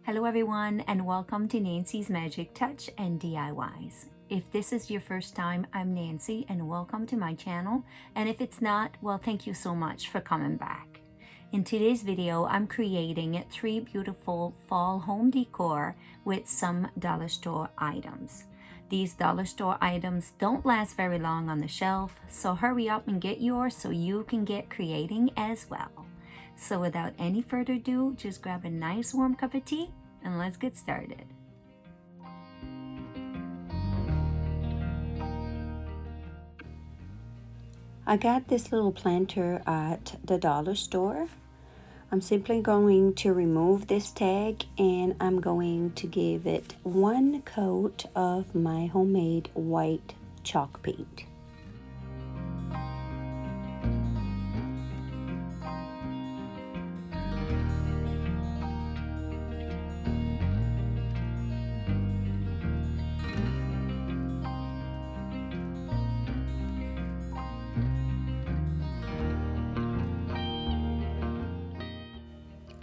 Hello everyone and welcome to Nancy's Magic Touch and DIYs. If this is your first time, I'm Nancy and welcome to my channel. And if it's not, well, thank you so much for coming back. In today's video, I'm creating 3 beautiful fall home decor with some dollar store items. These dollar store items don't last very long on the shelf, so hurry up and get yours so you can get creating as well. So without any further ado, just grab a nice warm cup of tea and let's get started. I got this little planter at the dollar store. I'm simply going to remove this tag and I'm going to give it 1 coat of my homemade white chalk paint.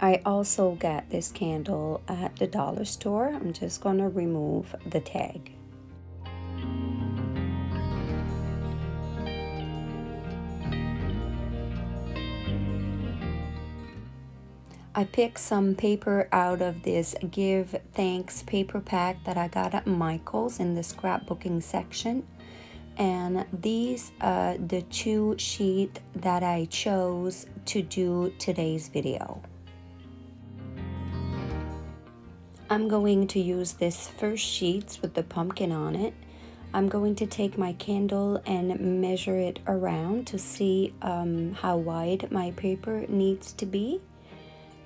I also got this candle at the dollar store. I'm just going to remove the tag. I picked some paper out of this Give Thanks paper pack that I got at Michael's in the scrapbooking section. And these are the 2 sheets that I chose to do today's video. I'm going to use this first sheet with the pumpkin on it. I'm going to take my candle and measure it around to see how wide my paper needs to be.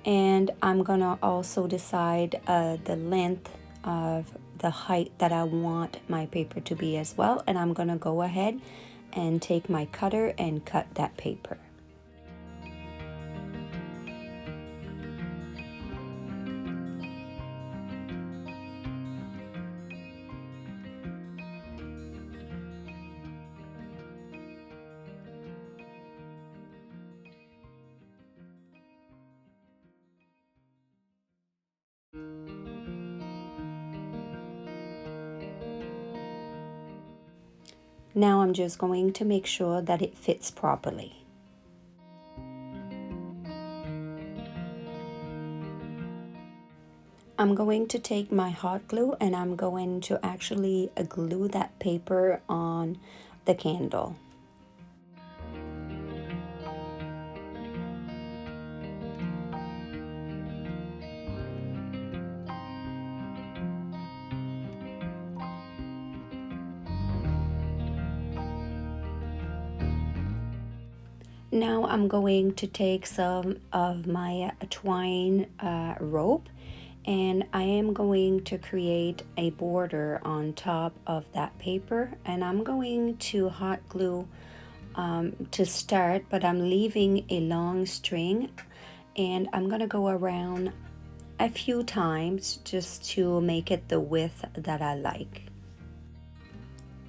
And I'm gonna also decide the length of the height that I want my paper to be as well. And I'm gonna go ahead and take my cutter and cut that paper. Now I'm just going to make sure that it fits properly. I'm going to take my hot glue and I'm going to actually glue that paper on the candle. Now I'm going to take some of my twine rope and I am going to create a border on top of that paper, and I'm going to hot glue to start, but I'm leaving a long string and I'm gonna go around a few times just to make it the width that I like.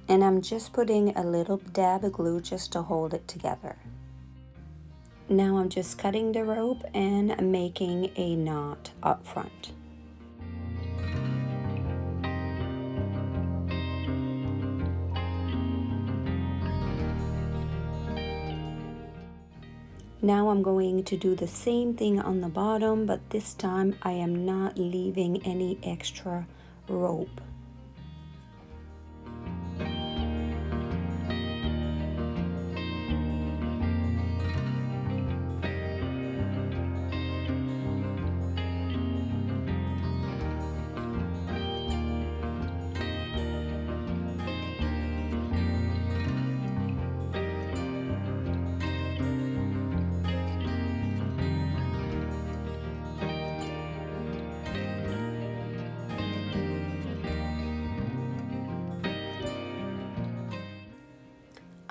And I'm just putting a little dab of glue just to hold it together. Now I'm just cutting the rope and making a knot up front. Now I'm going to do the same thing on the bottom, but this time I am not leaving any extra rope.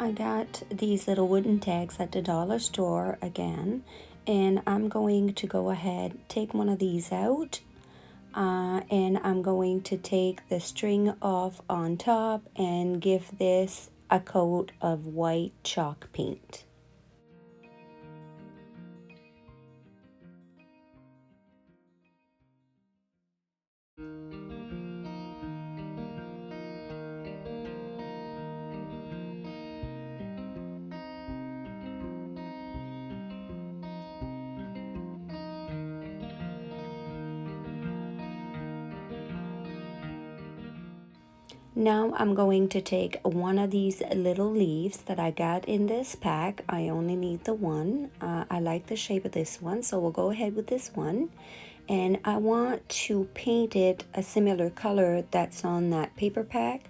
I got these little wooden tags at the dollar store again, and I'm going to go ahead, take one of these out, and I'm going to take the string off on top and give this a coat of white chalk paint. Now I'm going to take one of these little leaves that I got in this pack. I only need the one. I like the shape of this one, so we'll go ahead with this one. And I want to paint it a similar color that's on that paper pack.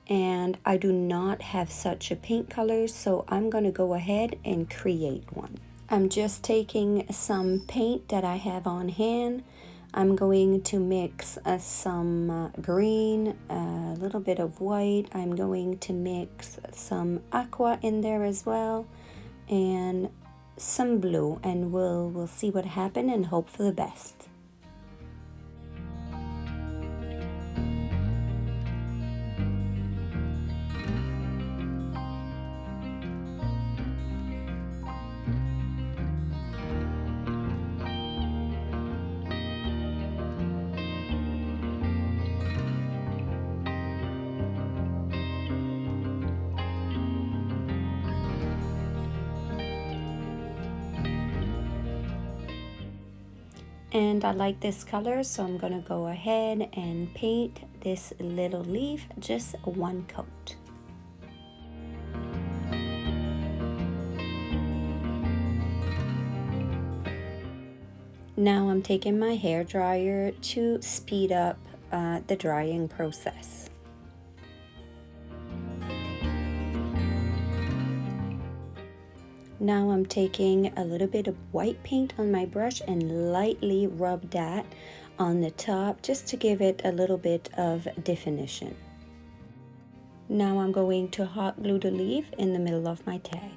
And I do not have such a paint color, so I'm going to go ahead and create one. I'm just taking some paint that I have on hand. I'm going to mix some green, a little bit of white. I'm going to mix some aqua in there as well, and some blue, and we'll see what happens and hope for the best. And I like this color, so I'm gonna go ahead and paint this little leaf just one coat. Now I'm taking my hair dryer to speed up the drying process. Now I'm taking a little bit of white paint on my brush and lightly rub that on the top just to give it a little bit of definition. Now I'm going to hot glue the leaf in the middle of my tag.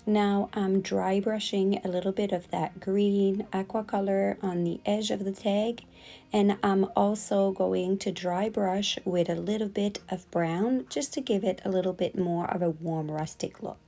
Now I'm dry brushing a little bit of that green aqua color on the edge of the tag, and I'm also going to dry brush with a little bit of brown just to give it a little bit more of a warm rustic look.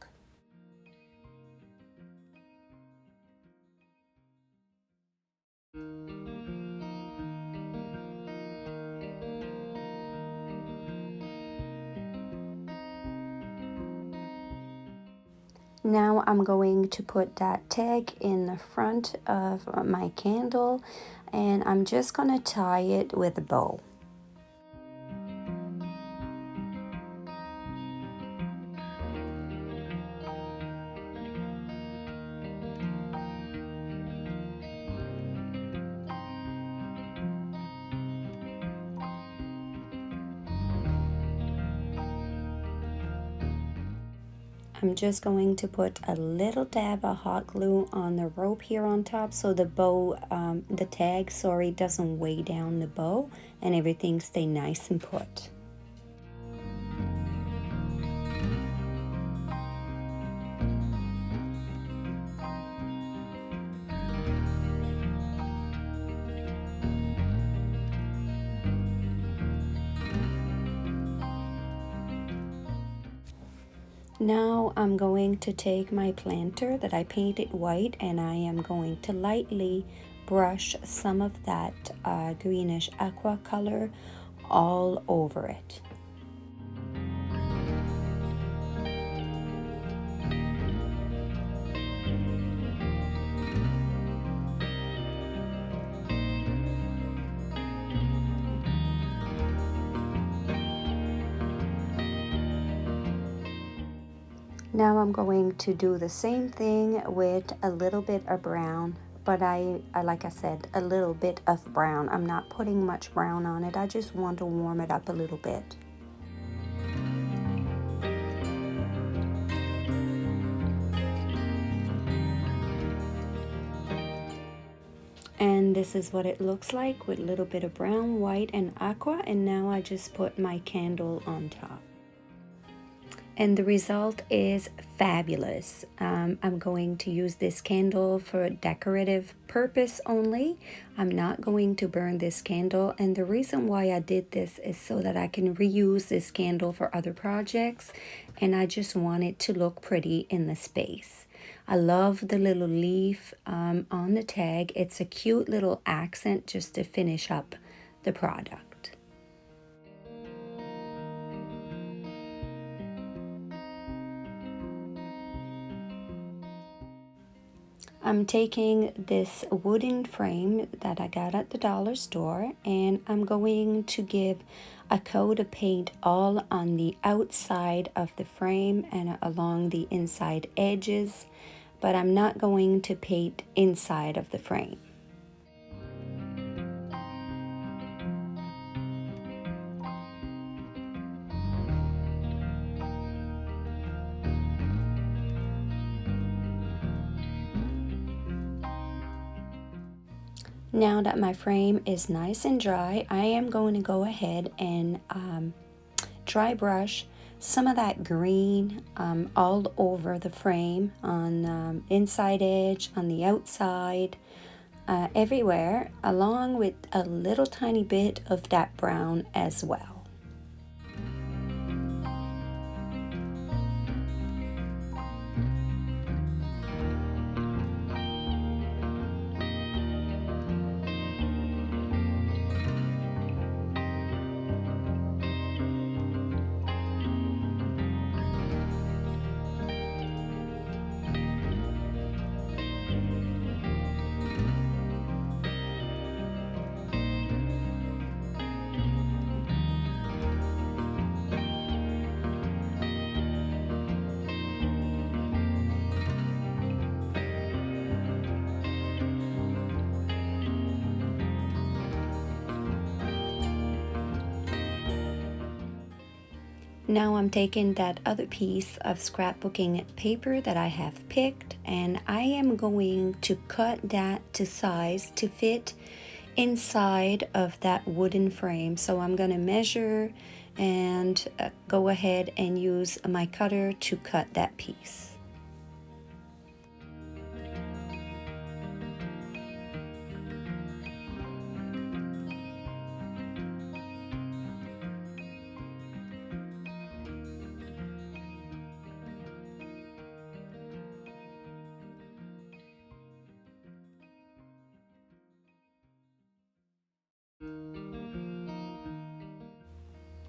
Now I'm going to put that tag in the front of my candle, and I'm just going to tie it with a bow. I'm just going to put a little dab of hot glue on the rope here on top so the bow, the tag, sorry, doesn't weigh down the bow and everything stay nice and put. Now I'm going to take my planter that I painted white, and I am going to lightly brush some of that greenish aqua color all over it. Now I'm going to do the same thing with a little bit of brown, but I like I said, a little bit of brown. I'm not putting much brown on it. I just want to warm it up a little bit. And this is what it looks like with a little bit of brown, white, and aqua. And now I just put my candle on top. And the result is fabulous. I'm going to use this candle for decorative purpose only. I'm not going to burn this candle, and the reason why I did this is so that I can reuse this candle for other projects, and I just want it to look pretty in the space. I love the little leaf on the tag. It's a cute little accent just to finish up the product. I'm taking this wooden frame that I got at the dollar store, and I'm going to give a coat of paint all on the outside of the frame and along the inside edges, but I'm not going to paint inside of the frame. Now that my frame is nice and dry, I am going to go ahead and dry brush some of that green all over the frame, on inside edge, on the outside, everywhere, along with a little tiny bit of that brown as well. Now I'm taking that other piece of scrapbooking paper that I have picked, and I am going to cut that to size to fit inside of that wooden frame. So I'm going to measure and go ahead and use my cutter to cut that piece.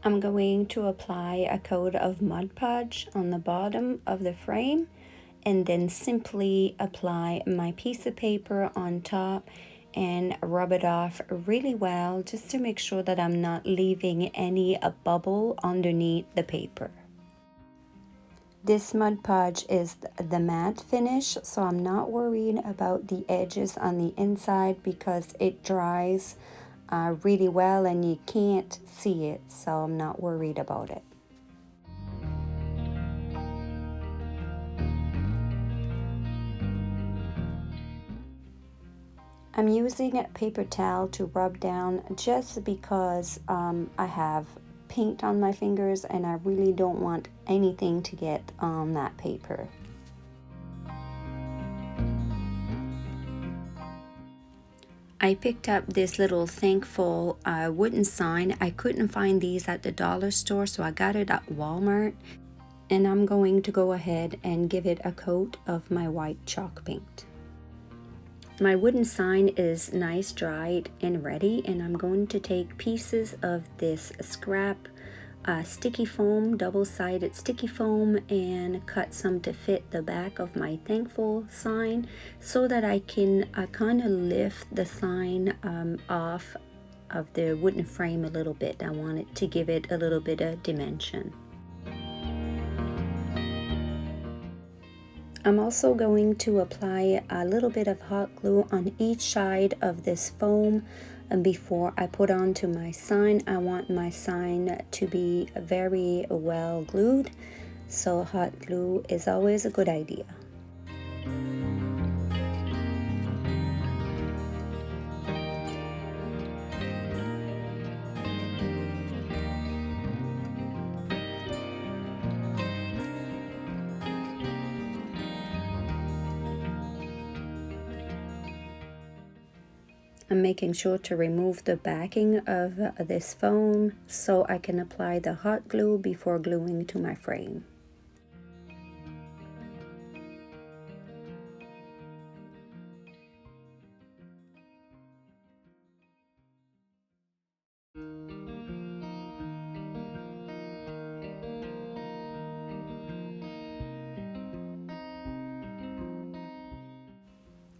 I'm going to apply a coat of Mod Podge on the bottom of the frame, and then simply apply my piece of paper on top and rub it off really well, just to make sure that I'm not leaving any bubble underneath the paper. This Mod Podge is the matte finish, so I'm not worried about the edges on the inside because it dries really well and you can't see it, so I'm not worried about it. I'm using a paper towel to rub down just because I have paint on my fingers and I really don't want anything to get on that paper. I picked up this little thankful wooden sign. I couldn't find these at the dollar store, so I got it at Walmart. And I'm going to go ahead and give it a coat of my white chalk paint. My wooden sign is nice, dried, and ready, and I'm going to take pieces of this scrap sticky foam, double-sided sticky foam, and cut some to fit the back of my thankful sign so that I can kind of lift the sign off of the wooden frame a little bit. I want it to give it a little bit of dimension. I'm also going to apply a little bit of hot glue on each side of this foam, and before I put onto my sign. I want my sign to be very well glued, so hot glue is always a good idea. I'm making sure to remove the backing of this foam so I can apply the hot glue before gluing to my frame.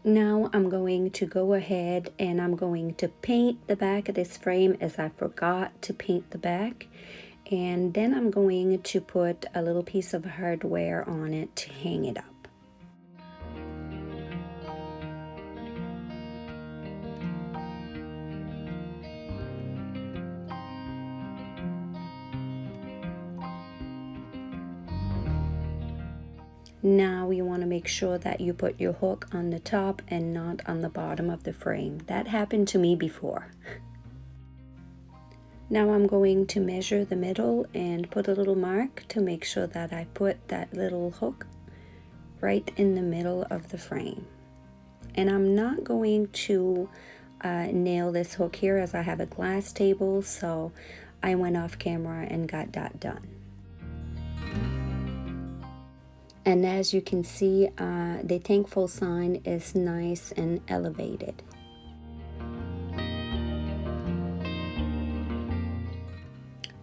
Now I'm going to go ahead and I'm going to paint the back of this frame, as I forgot to paint the back. And then I'm going to put a little piece of hardware on it to hang it up. Now you want to make sure that you put your hook on the top and not on the bottom of the frame. That happened to me before. Now I'm going to measure the middle and put a little mark to make sure that I put that little hook right in the middle of the frame. And I'm not going to nail this hook here, as I have a glass table, so I went off camera and got that done. And as you can see, the thankful sign is nice and elevated.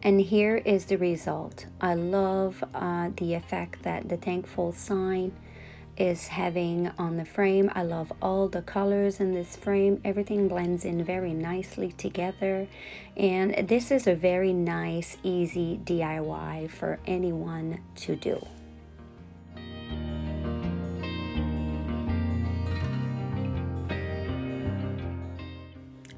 And here is the result. I love the effect that the thankful sign is having on the frame. I love all the colors in this frame. Everything blends in very nicely together. And this is a very nice, easy DIY for anyone to do.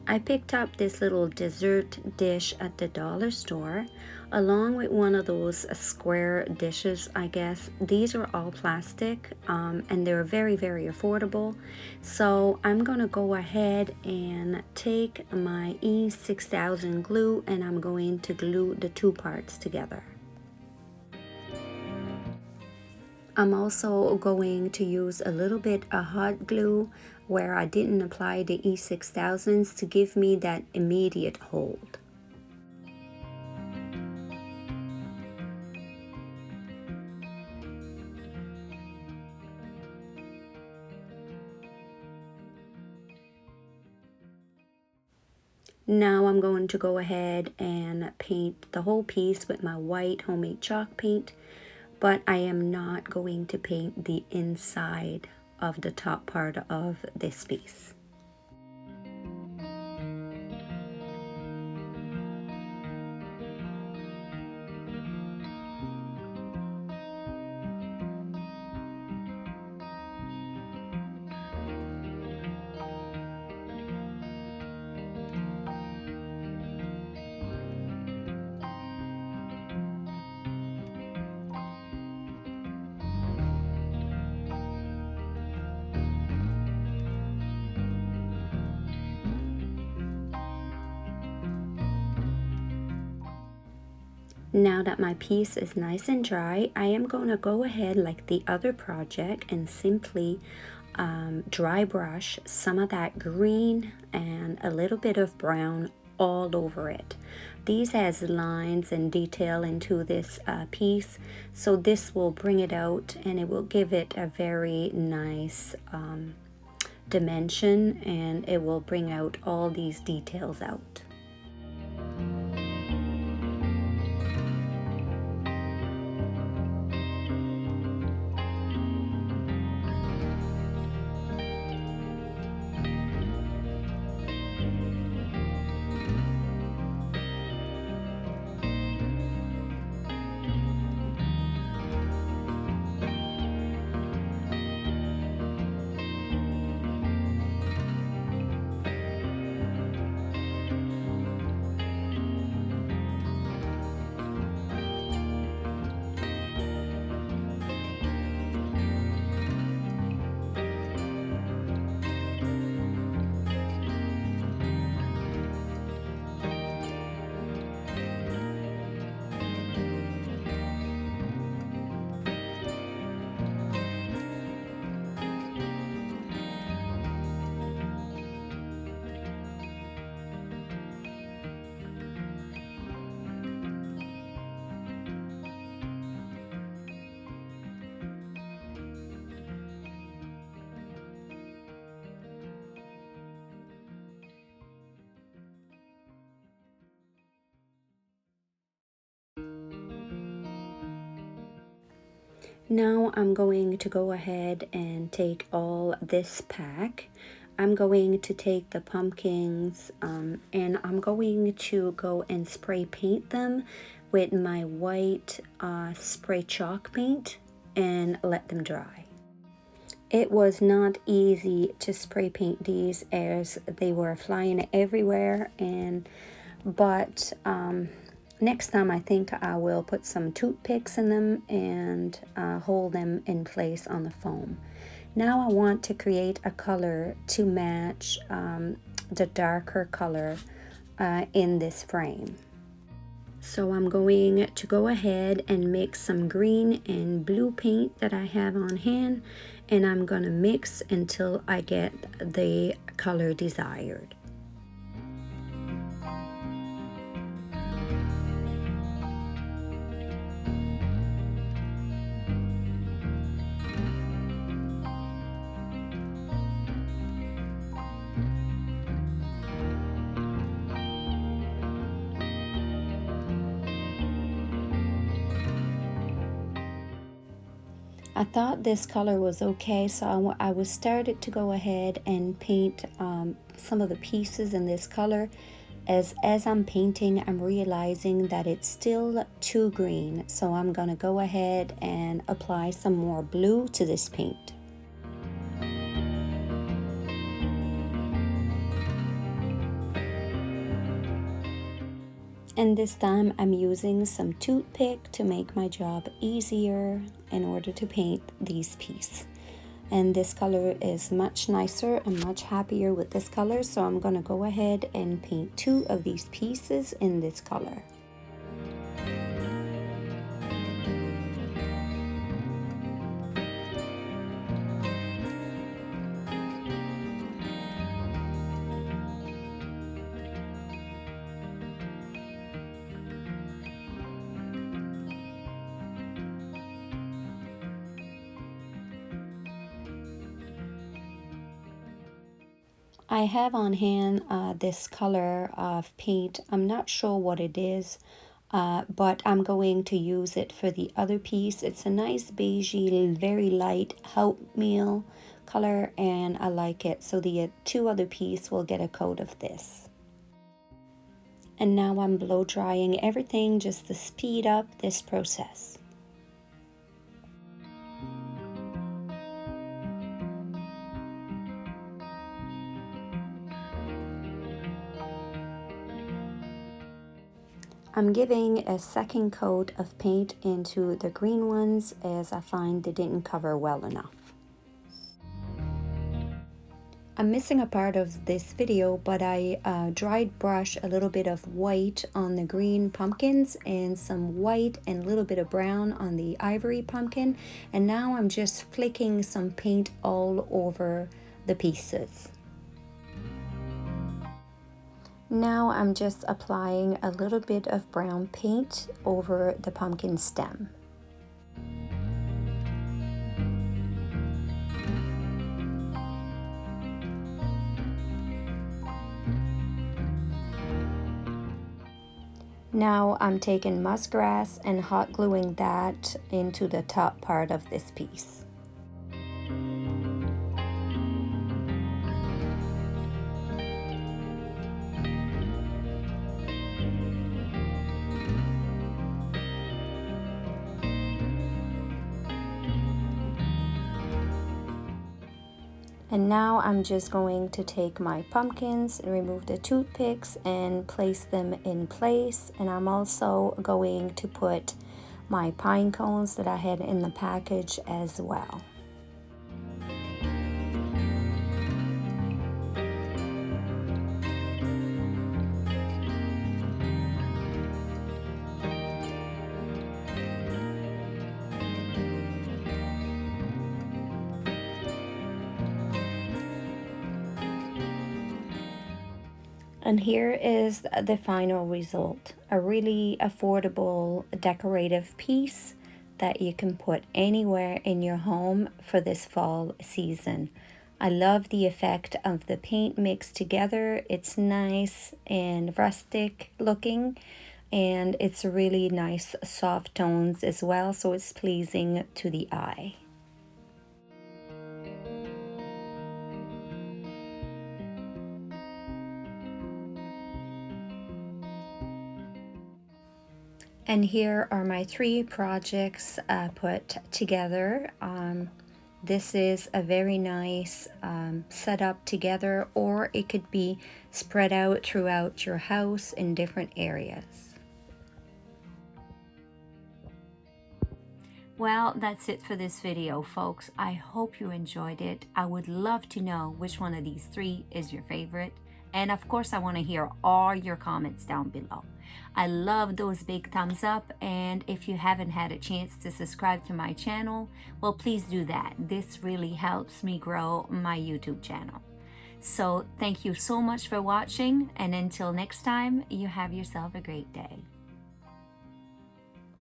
I picked up this little dessert dish at the dollar store, along with one of those square dishes, I guess. These are all plastic, and they're very, very affordable. So I'm gonna go ahead and take my E6000 glue, and I'm going to glue the two parts together. I'm also going to use a little bit of hot glue where I didn't apply the E6000s to give me that immediate hold. Now I'm going to go ahead and paint the whole piece with my white homemade chalk paint, but I am not going to paint the inside of the top part of this piece. Now that my piece is nice and dry, I am going to go ahead like the other project and simply dry brush some of that green and a little bit of brown all over it. These has lines and detail into this piece, so this will bring it out and it will give it a very nice dimension, and it will bring out all these details out. Now I'm going to go ahead and take all this pack. I'm going to take the pumpkins and I'm going to go and spray paint them with my white spray chalk paint and let them dry. It was not easy to spray paint these as they were flying everywhere, but next time I think I will put some toothpicks in them and hold them in place on the foam. Now I want to create a color to match the darker color in this frame. So I'm going to go ahead and mix some green and blue paint that I have on hand, and I'm going to mix until I get the color desired. I thought this color was okay, so I was started to go ahead and paint some of the pieces in this color. As I'm painting, I'm realizing that it's still too green, so I'm gonna go ahead and apply some more blue to this paint. And this time I'm using some toothpick to make my job easier in order to paint these pieces. And this color is much nicer. I'm much happier with this color, so I'm gonna go ahead and paint 2 of these pieces in this color. I have on hand this color of paint. I'm not sure what it is, but I'm going to use it for the other piece. It's a nice beigey, very light oatmeal color, and I like it. So the 2 other piece will get a coat of this. And now I'm blow drying everything just to speed up this process. I'm giving a second coat of paint into the green ones as I find they didn't cover well enough. I'm missing a part of this video, but I dried brush a little bit of white on the green pumpkins and some white and a little bit of brown on the ivory pumpkin, and now I'm just flicking some paint all over the pieces. Now I'm just applying a little bit of brown paint over the pumpkin stem. Now I'm taking muskgrass and hot gluing that into the top part of this piece. And now I'm just going to take my pumpkins and remove the toothpicks and place them in place. And I'm also going to put my pine cones that I had in the package as well. And here is the final result, a really affordable decorative piece that you can put anywhere in your home for this fall season. I love the effect of the paint mixed together. It's nice and rustic looking, and it's really nice soft tones as well, so it's pleasing to the eye. And here are my 3 projects put together. This is a very nice setup together, or it could be spread out throughout your house in different areas. Well, that's it for this video, folks. I hope you enjoyed it. I would love to know which one of these 3 is your favorite. And of course, I want to hear all your comments down below. I love those big thumbs up, and if you haven't had a chance to subscribe to my channel, well, please do that. This really helps me grow my YouTube channel. So thank you so much for watching, and until next time, you have yourself a great day.